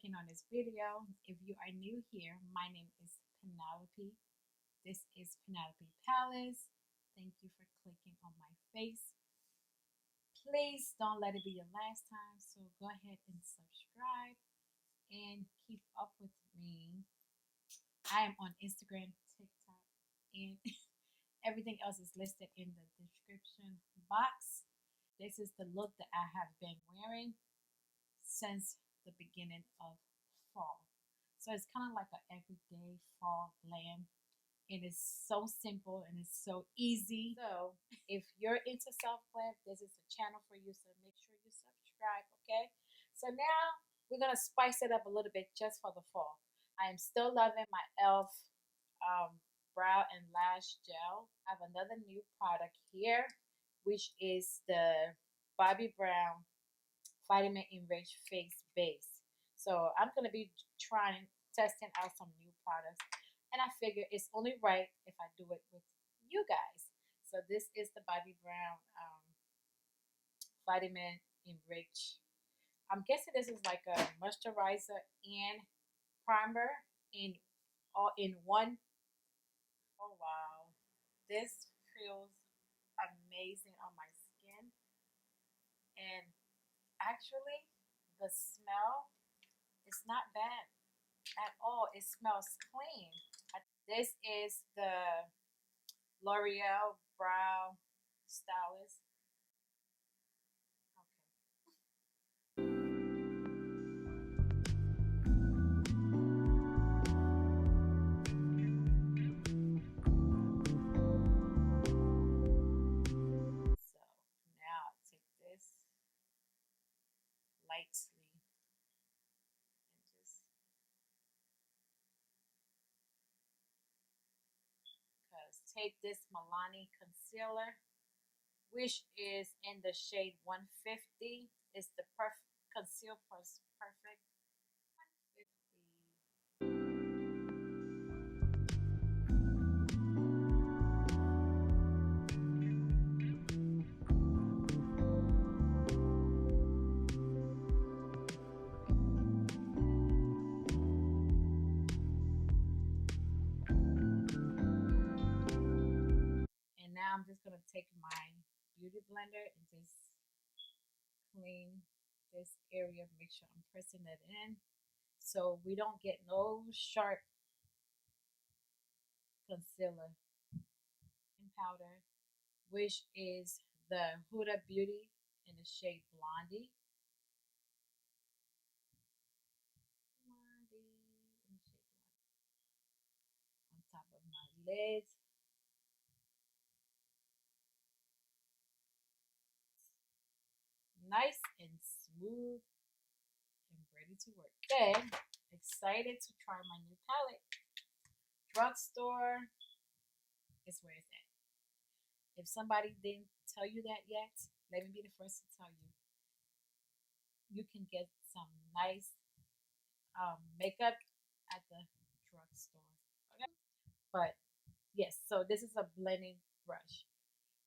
clicking on this video. If you are new here, my name is Penelope. This is Penelope Palace. Thank you for clicking on my face. Please don't let it be your last time, so go ahead and subscribe and keep up with me. I am on Instagram, TikTok, and everything else is listed in the description box. This is the look that I have been wearing since the beginning of fall. So it's kind of like an everyday fall glam. And it's so simple and it's so easy. So if you're into self glam, this is a channel for you. So make sure you subscribe, okay? So now we're gonna spice it up a little bit just for the fall. I am still loving my e.l.f. Brow and lash gel. I have another new product here, which is the Bobbi Brown Vitamin Enriched Face Base. So I'm going to be testing out some new products. And I figure it's only right if I do it with you guys. So this is the Bobbi Brown Vitamin Enriched. I'm guessing this is like a moisturizer and primer all in one. Oh wow. This feels amazing on my skin. And actually, the smell is not bad at all. It smells clean. This is the L'Oreal Brow Stylist. So now I take this lightly and just take this Milani concealer, which is in the shade 150. It's the Conceal Plus Perfect 150. And now I'm just going to take my beauty blender and just clean this area. Make sure I'm pressing it in so we don't get no sharp concealer and powder, which is the Huda Beauty in the shade Blondie. On top of my lids. Nice and smooth and ready to work. Okay, excited to try my new palette. Drugstore is where it's at. If somebody didn't tell you that yet, let me be the first to tell you. You can get some nice makeup at the drugstore. Okay, but yes, so this is a blending brush.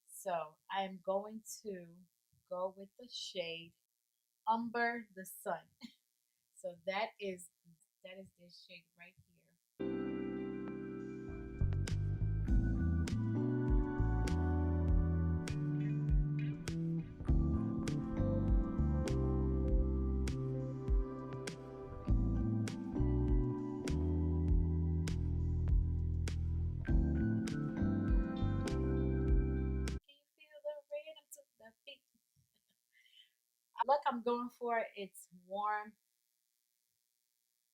So I'm going to go with the shade Umber the Sun. So that is this shade right here. Look, I'm going for it's warm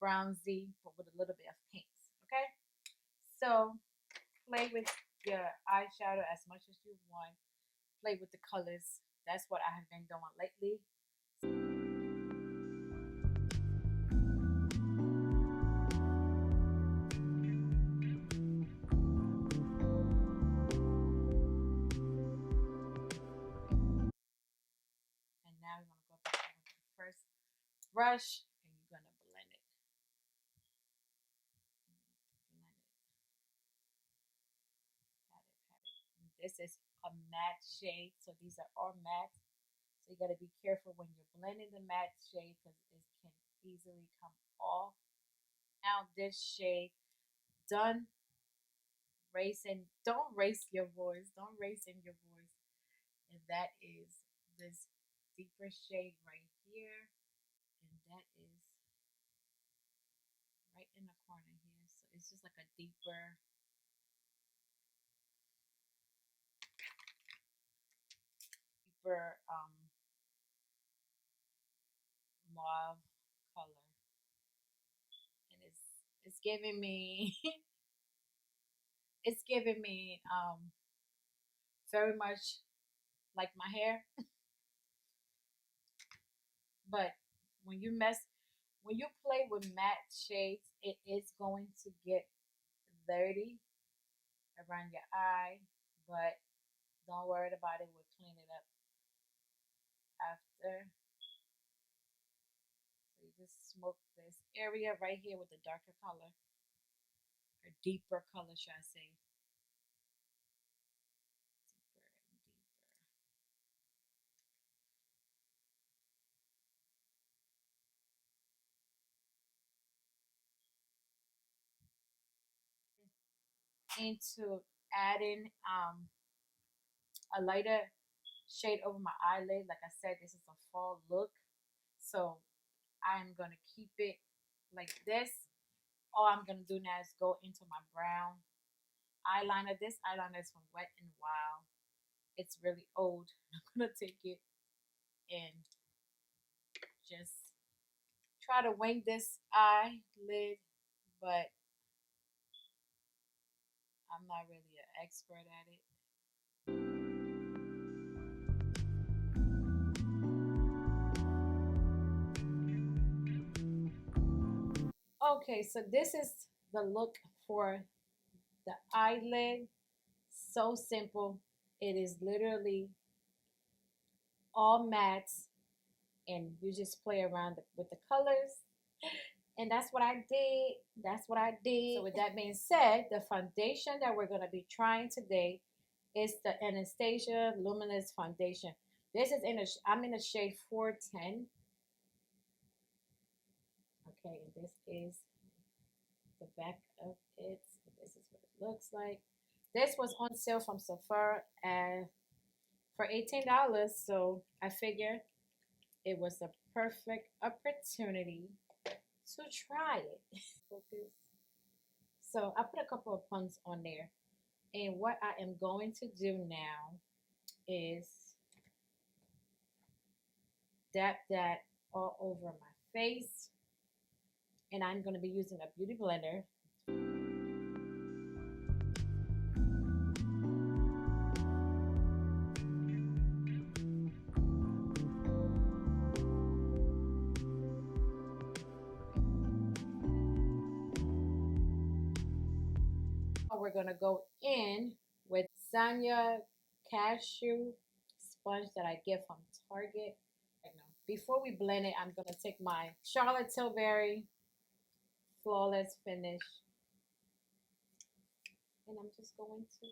brownsy, but with a little bit of pinks. Okay, so play with your eyeshadow as much as you want. Play with the colors. That's what I have been doing lately. And now you're gonna go back with the first brush and you're gonna blend it. This is a matte shade, so these are all matte. So you got to be careful when you're blending the matte shade because it can easily come off. Now this shade, done racing. Don't raise your voice. Don't raise in your voice. And that is this deeper shade right here. And that is right in the corner here. So it's just like a deeper mauve color. And it's giving me it's giving me very much like my hair. But when you when you play with matte shades, it is going to get dirty around your eye, but don't worry about it. We'll clean it up after. So you just smoke this area right here with the darker color, or deeper color, should I say. Deeper and deeper. Into adding a lighter shade over my eyelid. Like I said, this is a fall look. So I'm going to keep it like this. All I'm going to do now is go into my brown eyeliner. This eyeliner is from Wet n Wild. It's really old. I'm going to take it and just try to wing this eyelid, but I'm not really an expert at it. Okay, so this is the look for the eyelid. So simple. It is literally all mattes, and you just play around with the colors. And that's what I did. That's what I did. So with that being said, the foundation that we're going to be trying today is the Anastasia Luminous Foundation. This is I'm in the shade 410. Okay, and this is the back of it. This is what it looks like. This was on sale from Sephora and for $18. So I figure it was a perfect opportunity to try it. Focus. So I put a couple of pumps on there. And what I am going to do now is dab that all over my face. And I'm going to be using a beauty blender. We're going to go in with Sanya cashew sponge that I get from Target. Before we blend it, I'm going to take my Charlotte Tilbury Flawless Finish, and I'm just going to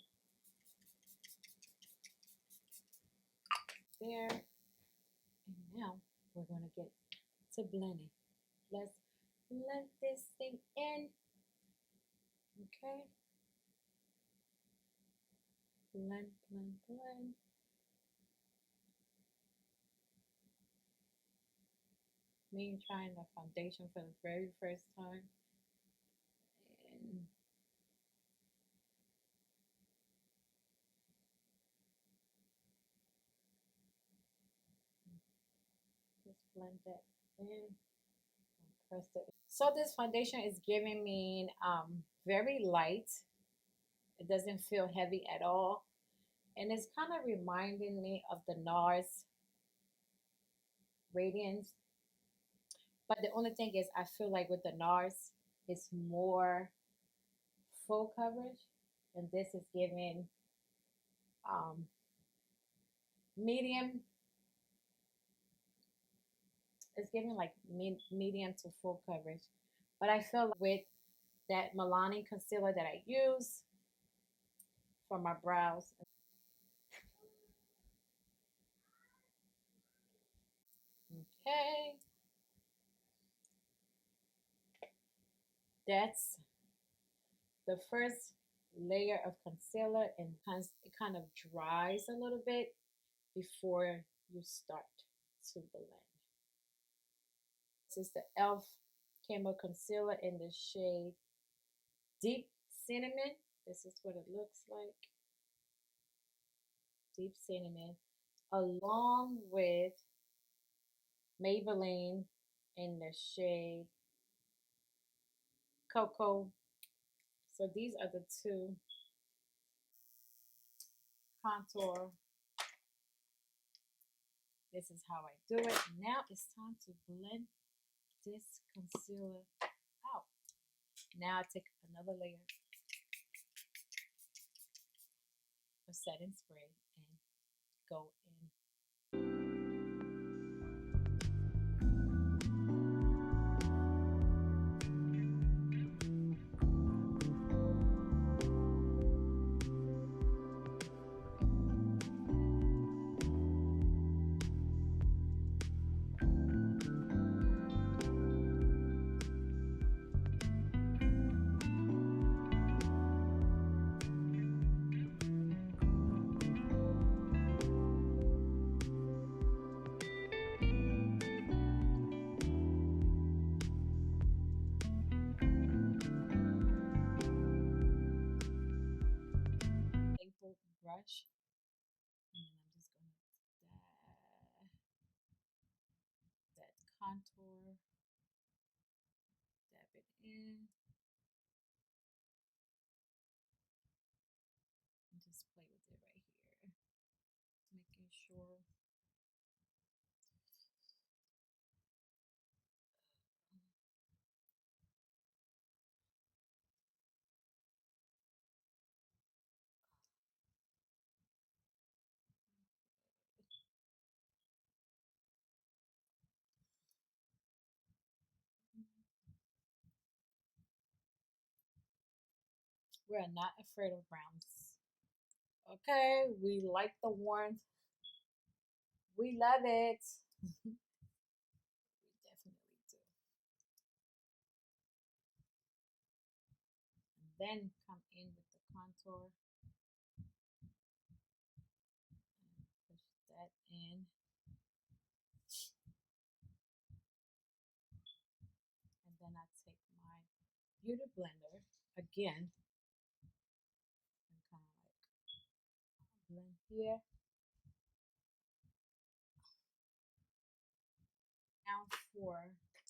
there. And now we're going to get to blending. Let's blend this thing in. Okay. Blend, blend, blend. Me trying the foundation for the very first time. And just blend that in. Press it. So this foundation is giving me very light. It doesn't feel heavy at all. And it's kind of reminding me of the NARS Radiance. But the only thing is, I feel like with the NARS, it's more full coverage. And this is giving medium. It's giving like medium to full coverage. But I feel like with that Milani concealer that I use for my brows. Okay. That's the first layer of concealer, and it kind of dries a little bit before you start to blend. This is the e.l.f. Camo Concealer in the shade Deep Cinnamon. This is what it looks like. Deep Cinnamon, along with Maybelline in the shade Cocoa. So these are the two. Contour. This is how I do it. Now it's time to blend this concealer out. Now I take another layer of setting spray and go in. Brush, and then I'm just going to that contour, dab it in, and just play with it right here, making sure we're not afraid of browns. Okay, we like the warmth. We love it. We definitely do. And then come in with the contour and push that in. And then I take my beauty blender again and kind of like blend here. Now for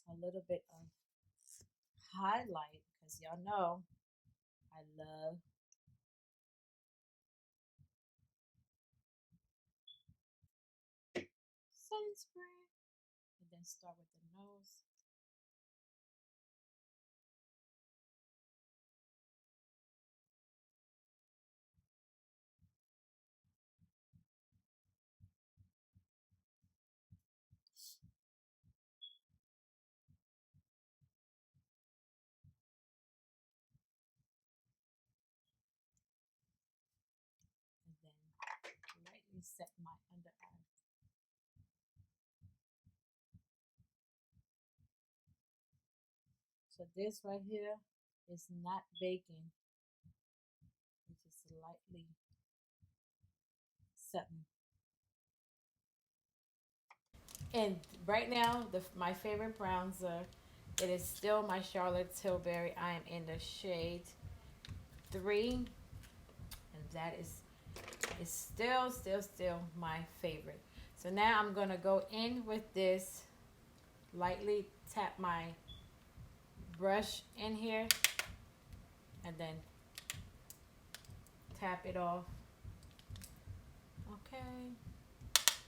a little bit of highlight, because y'all know I love setting spray. And then start with the nose. And then lightly set my under eye. So this right here is not baking. It's just lightly setting. And right now, my favorite bronzer, it is still my Charlotte Tilbury. I am in the shade 3. And that is still my favorite. So now I'm going to go in with this, lightly tap my brush in here, and then tap it off. Okay.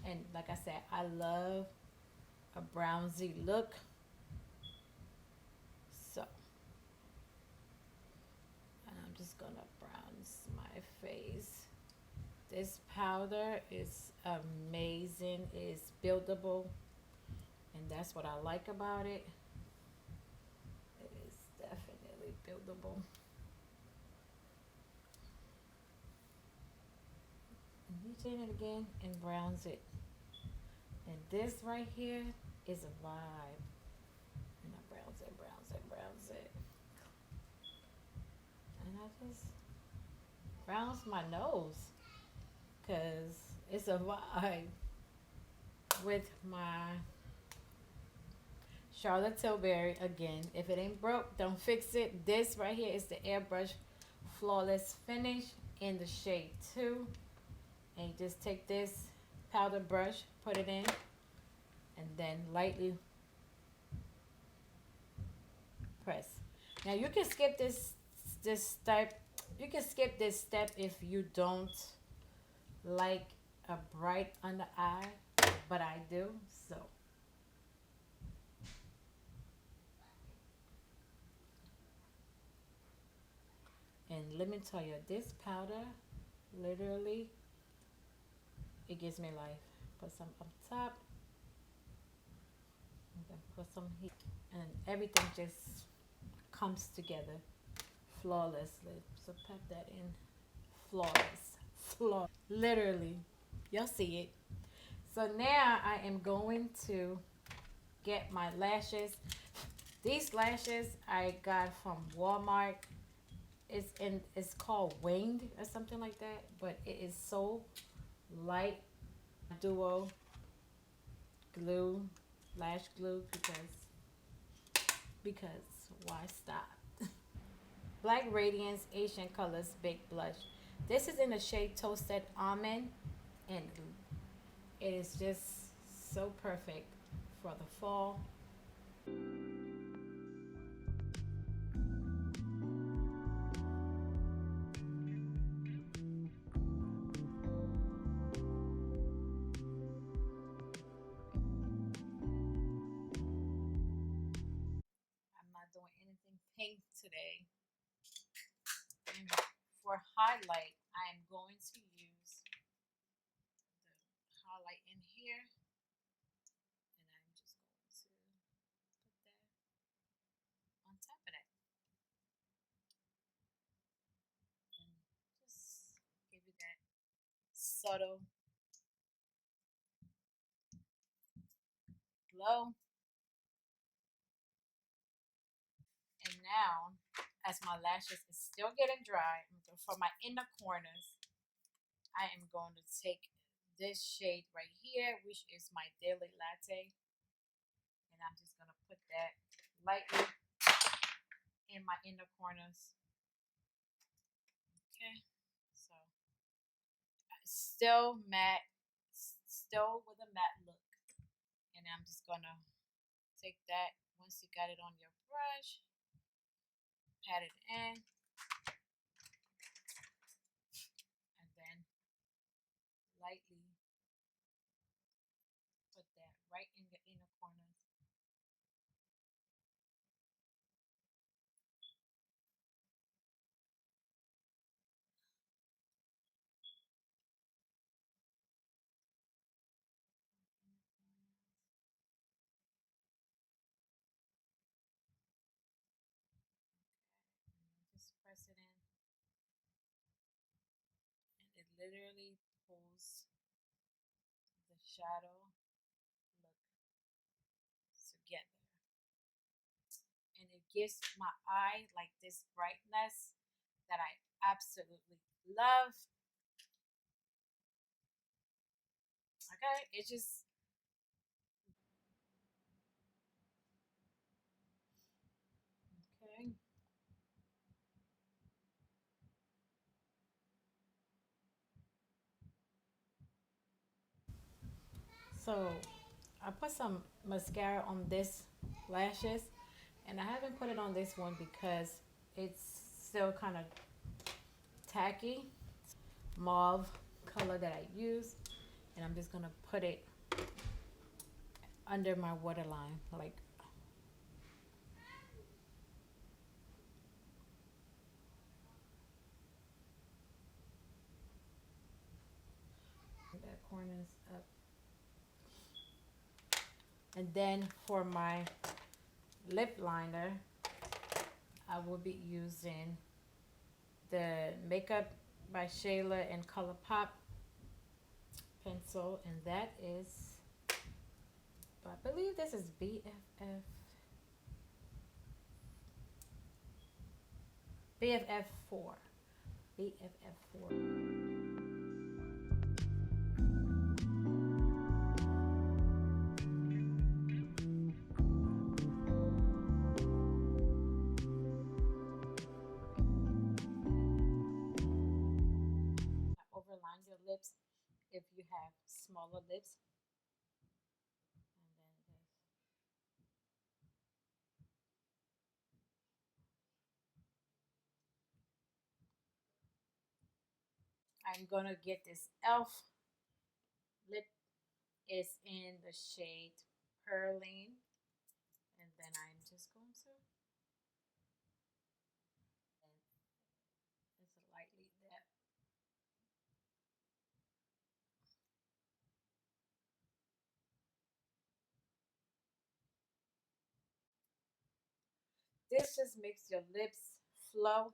And like I said, I love a bronzy look. So, and I'm just gonna bronze my face. This powder is amazing. It's buildable, and that's what I like about it. It is definitely buildable. And you turn it again and bronze it. And this right here is a vibe. And I bronze it. just browns my nose because it's a vibe with my Charlotte Tilbury again. If it ain't broke, don't fix it. This right here is the airbrush flawless finish in the shade 2. And you just take this powder brush, put it in, and then lightly press. Now you can skip this step. You can skip this step if you don't like a bright under eye, but I do. So, and let me tell you, this powder literally it gives me life. Put some up top, and then put some heat, and everything just comes together flawlessly. So put that in, flawless, literally. Y'all see it. So now I am going to get my lashes. These lashes I got from Walmart. It's called Winged or something like that, but it is so light. Duo glue, lash glue, because why stop? Black Radiance Asian Colors Big Blush. This is in the shade Toasted Almond, and it is just so perfect for the fall. I'm not doing anything pink today. And for highlight, I am going to use the highlight in here, and I'm just going to put that on top of that, and just give you that subtle glow. And now, as my lashes is still getting dry, for my inner corners, I am going to take this shade right here, which is my Daily Latte, and I'm just going to put that lightly in my inner corners. Okay, so still matte, still with a matte look, and I'm just going to take that once you got it on your brush, pat it in, and then lightly put that right in the inner corners. Just press it in, and it literally pulls the shadow look together, and it gives my eye like this brightness that I absolutely love. Okay, it just okay. So I put some mascara on this lashes, and I haven't put it on this one because it's still kind of tacky. Mauve color that I use, and I'm just gonna put it under my waterline, like that corners up. And then for my lip liner, I will be using the Makeup by Shayla and ColourPop pencil, and that is, I believe this is BFF BFF4. BFF4. Overline your lips if you have smaller lips. And then this. I'm gonna get this e.l.f. lip. Is in the shade Perline, and then I'm just going to, and it's a lightly dip. This just makes your lips flow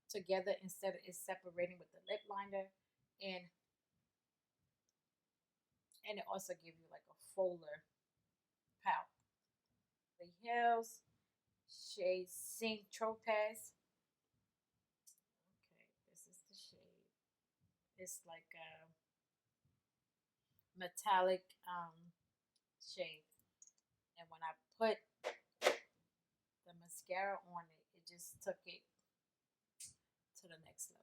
together instead of it separating with the lip liner, and it also gives you like a fuller pout. The Hills shade Sink Tropez. Okay, this is the shade. It's like a metallic shade, and when I put the mascara on it, it just took it to the next level.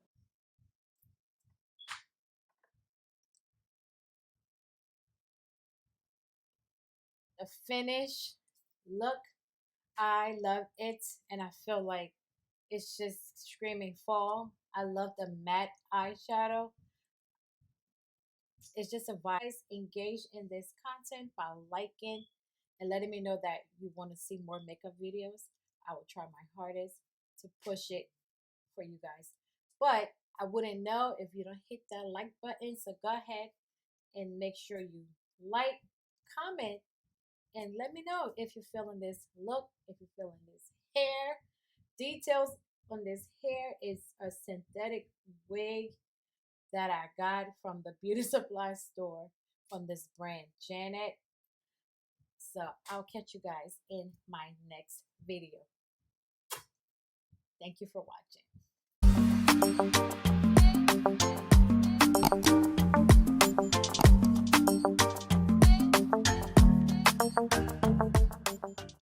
The finish look, I love it, and I feel like it's just screaming fall. I love the matte eyeshadow. It's just a vibe. Engage in this content by liking and letting me know that you want to see more makeup videos. I will try my hardest to push it for you guys. But I wouldn't know if you don't hit that like button. So go ahead and make sure you like, comment, and let me know if you're feeling this look, if you're feeling this hair. Details on this hair is a synthetic wig that I got from the beauty supply store from this brand, Janet. So I'll catch you guys in my next video. Thank you for watching.